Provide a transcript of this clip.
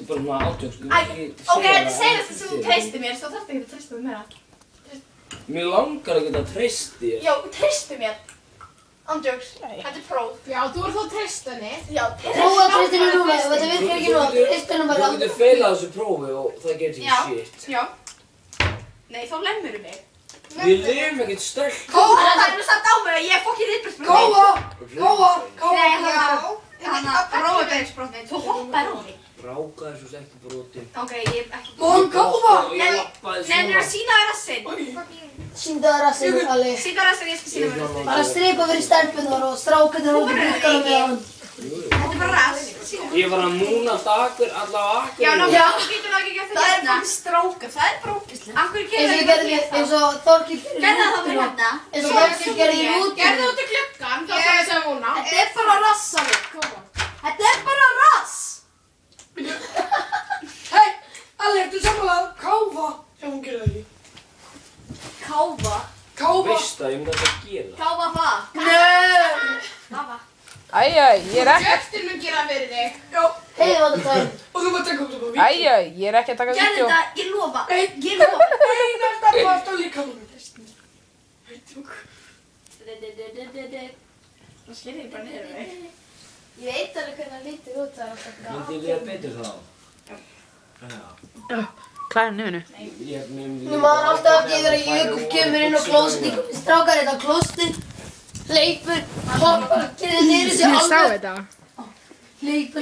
er bara svona átjóks. Ok, þetta er seinasta sem þú treystir mér, svo þarftu ekki að treysta mér meira. Mér langar að geta treyst þér. Já, treystu mér. Andjóks, þetta er próf. Já, þú ert þá treyst henni. Já, Prófa að treysta henni núna, ef þetta virkar ekki núna, treysta henni bara. Þú getur feilað þessu prófi og það getur ekki shit. Já. Nei, þá lemur mig. Við lifum ekkert stöld. Það er nú samt á mig að ég er fokkin riðbjörnsbrotni. Hanna, rófubeinsbrotni. Þú hoppaði á mig. Rákaði svo ekki broti. Ok, ég hef ekki... Nefnir að sína þér rassinn. Sýndu það rassinn, Alli. Sýndu þér rassinn, ég skal sína mér rassinn. Bara streipa fyrir stelpunar og strákarnir út í bukkana með hann. Þetta er bara rass. Ég var að múna allavega akkur. Já, náttúrulega, þú getur það ekki gert það hérna. Það er strákar, það er brókislega. Af hverju gerir það ekki Eins og Þorkill gerir í Gerðu það rútuna. bara hérna. Eins og Þorkill gerir í rútuna. Gerðu út í klukkan, þá þarf ég að segja núna. Þetta er bara rass af mig, koma. Þetta er bara rass. Hei, Alli, ertu sammála að káfa? Já, hún gerir það ekki. Káfa. Þú veist það, ég myndi að gera. Káfa hvað? Nei! Káfa. Æjæ, ég er ekki... Hjörtur mun gera fyrir þig. Já, Heiði var þetta það. og þú maður taka út það. Æjæ, ég er ekki að taka Gerðu vídeo. þetta, ég lofa. Nei, Ég lofa. eina stelpa alltaf líka hún. Það skilur ég bara niður mig. Ég veit alveg hvernig hann lítur út þar alltaf. Myndi ég líða betur þá? Já. Klæðir nefnu. Nú maður alltaf ekki þegar Jökull kemur inn á klósetti, strákar þetta á klósetti, hleypur, hoppar, gerir niður í sig Ég sá alveg, þetta. hleypur.